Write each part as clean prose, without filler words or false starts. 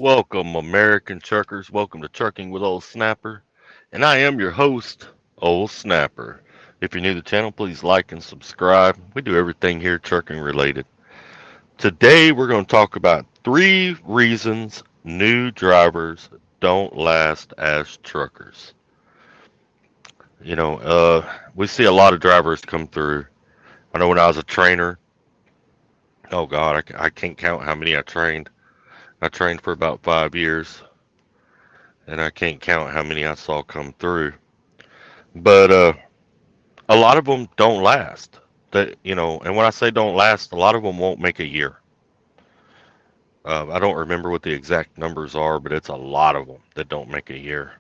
Welcome, American truckers. Welcome to Trucking with Ole Snapper. And I am your host, Ole Snapper. If you're new to the channel, please like and subscribe. We do everything here trucking related. Today, we're going to talk about 3 reasons new drivers don't last as truckers. We see a lot of drivers come through. I know when I was a trainer, oh God, I can't count how many I trained. I trained for about 5 years, and I can't count how many I saw come through. But a lot of them don't last. And when I say don't last, a lot of them won't make a year. I don't remember what the exact numbers are, but it's a lot of them that don't make a year.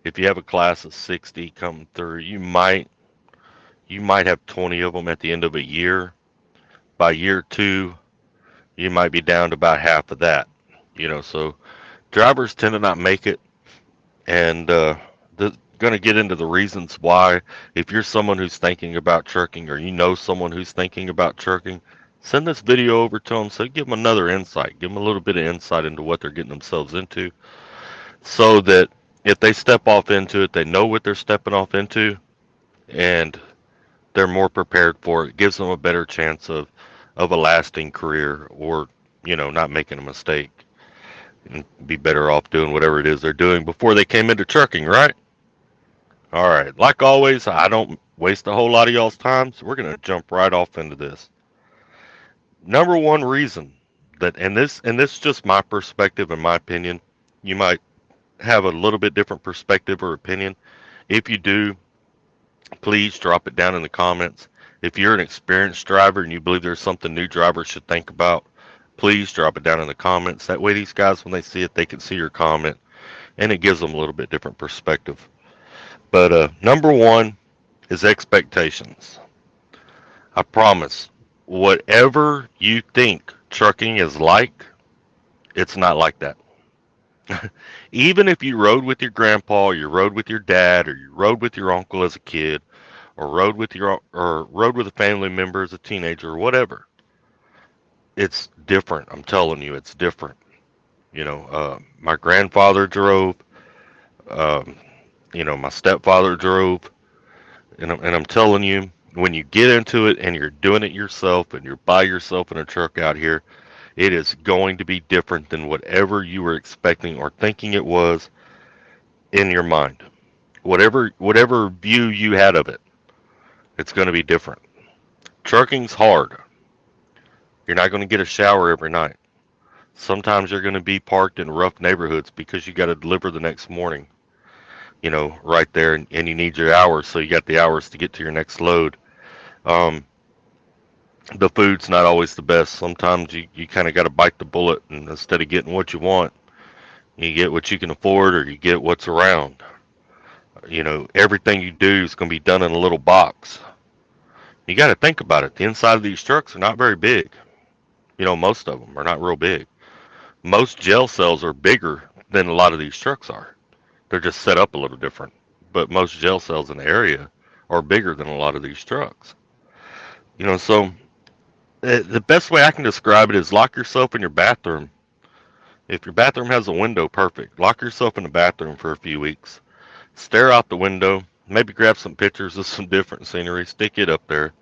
If you have a class of 60 come through, you might have 20 of them at the end of a year. By year two, you might be down to about half of that. So drivers tend to not make it, and going to get into the reasons why. If you're someone who's thinking about trucking, or you know someone who's thinking about trucking, send this video over to them. So give them another insight, give them a little bit of insight into what they're getting themselves into, so that if they step off into it, they know what they're stepping off into, and they're more prepared for it. It gives them a better chance of a lasting career, or not making a mistake, and be better off doing whatever it is they're doing before they came into trucking, right? All right. Like always, I don't waste a whole lot of y'all's time, so we're going to jump right off into this. Number one reason and this is just my perspective and my opinion. You might have a little bit different perspective or opinion. If you do, please drop it down in the comments. If you're an experienced driver and you believe there's something new drivers should think about, please drop it down in the comments. That way these guys, when they see it, they can see your comment, and it gives them a little bit different perspective. But number one is expectations. I promise, whatever you think trucking is like, it's not like that. Even if you rode with your grandpa, or you rode with your dad, or you rode with your uncle as a kid, or rode with a family member as a teenager, or whatever, it's different. I'm telling you, it's different. My grandfather drove. Um, my stepfather drove. And I'm telling you, when you get into it and you're doing it yourself and you're by yourself in a truck out here, it is going to be different than whatever you were expecting or thinking it was in your mind. Whatever view you had of it, it's going to be different. Trucking's hard. You're not going to get a shower every night. Sometimes you're going to be parked in rough neighborhoods because you got to deliver the next morning, right there, and you need your hours, so you got the hours to get to your next load. Um, the food's not always the best. Sometimes you kind of got to bite the bullet, and instead of getting what you want, you get what you can afford, or you get what's around. Everything you do is going to be done in a little box. You got to think about it. The inside of these trucks are not very big. Most of them are not real big. Most jail cells are bigger than a lot of these trucks are. They're just set up a little different. But most jail cells in the area are bigger than a lot of these trucks. So the best way I can describe it is lock yourself in your bathroom. If your bathroom has a window, perfect. Lock yourself in the bathroom for a few weeks. Stare out the window. Maybe grab some pictures of some different scenery. Stick it up there.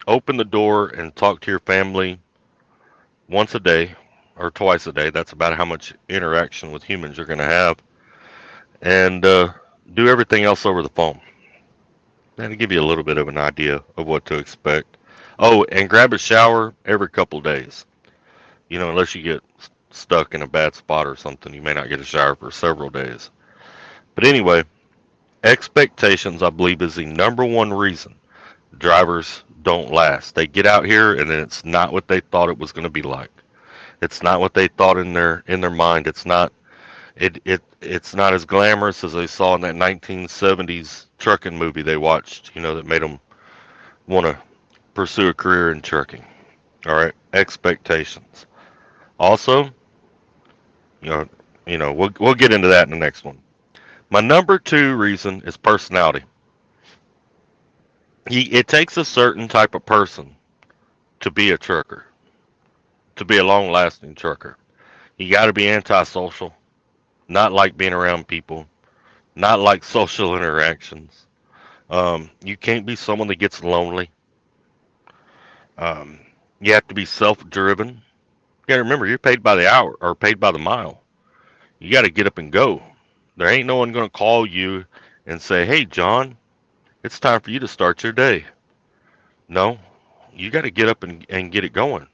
Open the door and talk to your family once a day or twice a day. That's about how much interaction with humans you're going to have. And do everything else over the phone. That'll give you a little bit of an idea of what to expect. Oh, and grab a shower every couple days. Unless you get stuck in a bad spot or something, you may not get a shower for several days. But anyway, expectations, I believe, is the number one reason drivers don't last. They get out here and then it's not what they thought it was going to be like. It's not what they thought in their mind. It's not as glamorous as they saw in that 1970s trucking movie they watched, that made them want to pursue a career in trucking. All right, expectations. Also, you know, we'll get into that in the next one. My number two reason is personality. It takes a certain type of person to be a trucker, to be a long-lasting trucker. You got to be antisocial, not like being around people, not like social interactions. You can't be someone that gets lonely. Um, you have to be self-driven. You got to remember, you're paid by the hour or paid by the mile. You got to get up and go. There ain't no one going to call you and say, "Hey, John, it's time for you to start your day." No, you got to get up and get it going.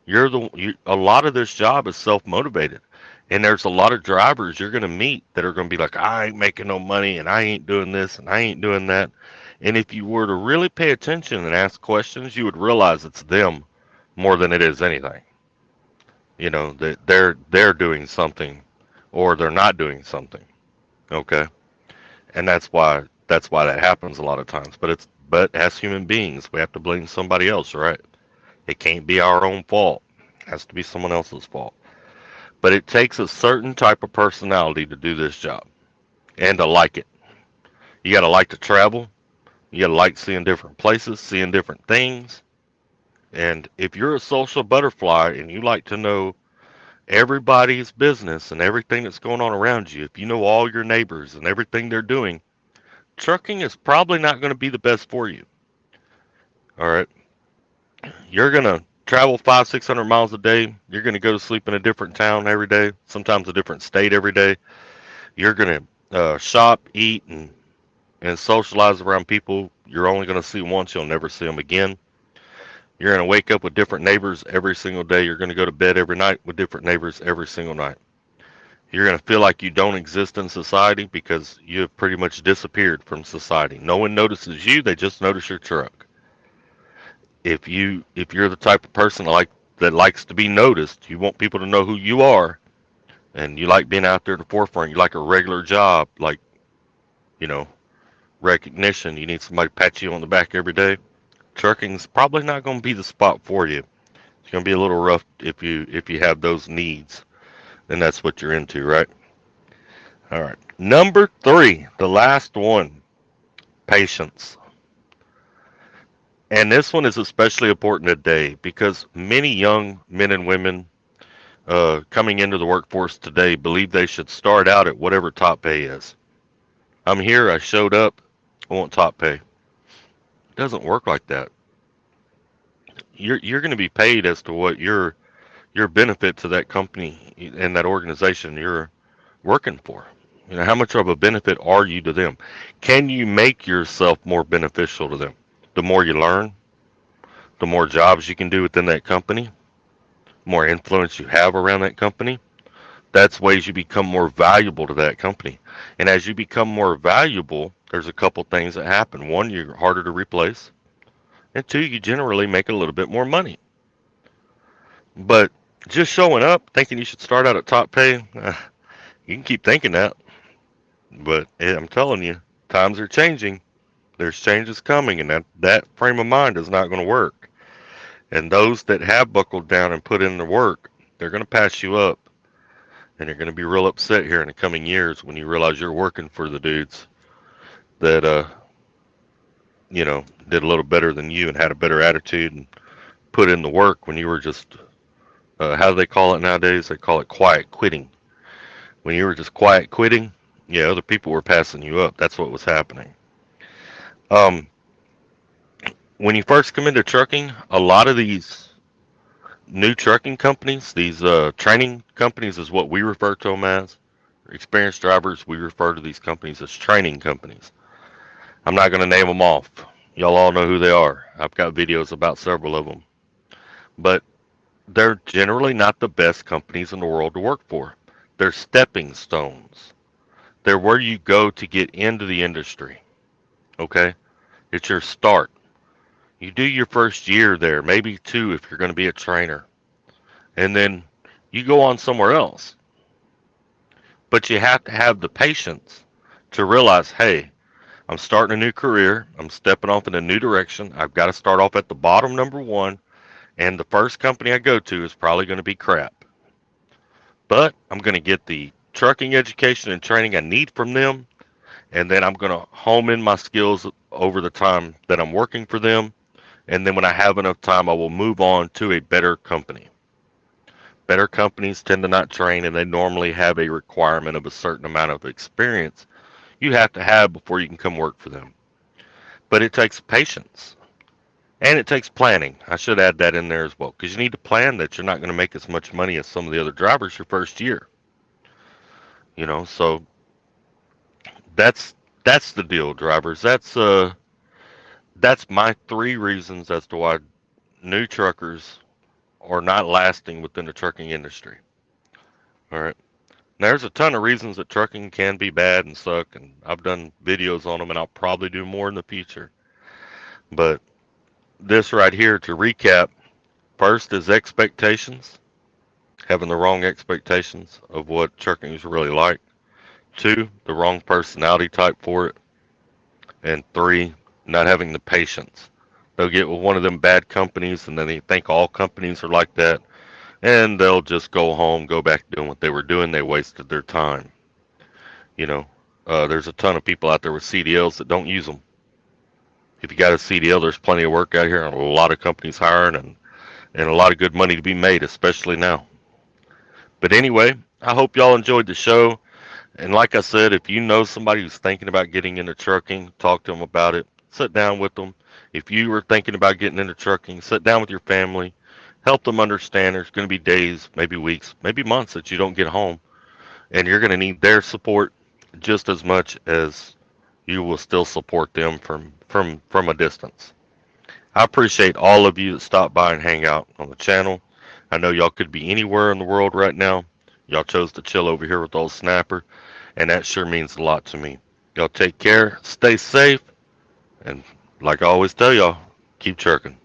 A lot of this job is self-motivated. And there's a lot of drivers you're going to meet that are going to be like, "I ain't making no money and I ain't doing this and I ain't doing that." And if you were to really pay attention and ask questions, you would realize it's them more than it is anything. You know, that they're doing something or they're not doing something. Okay? And that's why that happens a lot of times. But as human beings, we have to blame somebody else, right? It can't be our own fault. It has to be someone else's fault. But it takes a certain type of personality to do this job and to like it. You got to like to travel. You got to like seeing different places, seeing different things. And if you're a social butterfly and you like to know everybody's business and everything that's going on around you, if you know all your neighbors and everything they're doing, trucking is probably not going to be the best for you. All right. You're going to travel 500, 600 miles a day. You're going to go to sleep in a different town every day, sometimes a different state every day. You're going to shop, eat, and socialize around people you're only going to see once. You'll never see them again. You're going to wake up with different neighbors every single day. You're going to go to bed every night with different neighbors every single night. You're going to feel like you don't exist in society because you have pretty much disappeared from society. No one notices you, they just notice your truck. If you're the type of person that likes to be noticed, you want people to know who you are, and you like being out there at the forefront. You like a regular job, like, you know, recognition. You need somebody to pat you on the back every day. Trucking's probably not going to be the spot for you. It's going to be a little rough if you have those needs, then that's what you're into, right? All right. Number three, the last one, patience. And this one is especially important today because many young men and women coming into the workforce today believe they should start out at whatever top pay is. I'm here, I showed up, I want top pay. It doesn't work like that. You're going to be paid as to what your benefit to that company and that organization you're working for. You know, how much of a benefit are you to them? Can you make yourself more beneficial to them? The more you learn, the more jobs you can do within that company, more influence you have around that company. That's ways you become more valuable to that company. And as you become more valuable, there's a couple things that happen. One, you're harder to replace. And two, you generally make a little bit more money. But just showing up thinking you should start out at top pay, you can keep thinking that. But I'm telling you, times are changing. There's changes coming, and that frame of mind is not going to work. And those that have buckled down and put in the work, they're going to pass you up. And you're going to be real upset here in the coming years when you realize you're working for the dudes that, did a little better than you and had a better attitude and put in the work when you were just, how do they call it nowadays? They call it quiet quitting. When you were just quiet quitting, yeah, other people were passing you up. That's what was happening. Um, when you first come into trucking, a lot of these new trucking companies, these training companies is what we refer to them as. Experienced drivers, we refer to these companies as training companies. I'm not going to name them off. Y'all all know who they are. I've got videos about several of them. But they're generally not the best companies in the world to work for. They're stepping stones. They're where you go to get into the industry. Okay? It's your start. You do your first year there, maybe two if you're going to be a trainer. And then you go on somewhere else. But you have to have the patience to realize, hey, I'm starting a new career. I'm stepping off in a new direction. I've got to start off at the bottom, number one. And the first company I go to is probably going to be crap. But I'm going to get the trucking education and training I need from them. And then I'm going to home in my skills over the time that I'm working for them. And then when I have enough time, I will move on to a better company. Better companies tend to not train, and they normally have a requirement of a certain amount of experience you have to have before you can come work for them. But it takes patience and it takes planning. I should add that in there as well, because you need to plan that you're not going to make as much money as some of the other drivers your first year. So that's the deal, drivers. That's my three reasons as to why new truckers are not lasting within the trucking industry. All right. There's a ton of reasons that trucking can be bad and suck, and I've done videos on them, and I'll probably do more in the future. But this right here, to recap, first is expectations, having the wrong expectations of what trucking is really like. Two, the wrong personality type for it. And three, not having the patience. They'll get with one of them bad companies, and then they think all companies are like that, and they'll just go home, go back doing what they were doing. They wasted their time. You know, there's a ton of people out there with CDLs that don't use them. If you got a CDL, there's plenty of work out here, and a lot of companies hiring, and a lot of good money to be made, especially now. But anyway, I hope y'all enjoyed the show. And like I said, if you know somebody who's thinking about getting into trucking, talk to them about it. Sit down with them. If you were thinking about getting into trucking, sit down with your family. Help them understand there's going to be days, maybe weeks, maybe months that you don't get home. And you're going to need their support just as much as you will still support them from a distance. I appreciate all of you that stop by and hang out on the channel. I know y'all could be anywhere in the world right now. Y'all chose to chill over here with Ole Snapper, and that sure means a lot to me. Y'all take care, stay safe, and like I always tell y'all, keep trucking.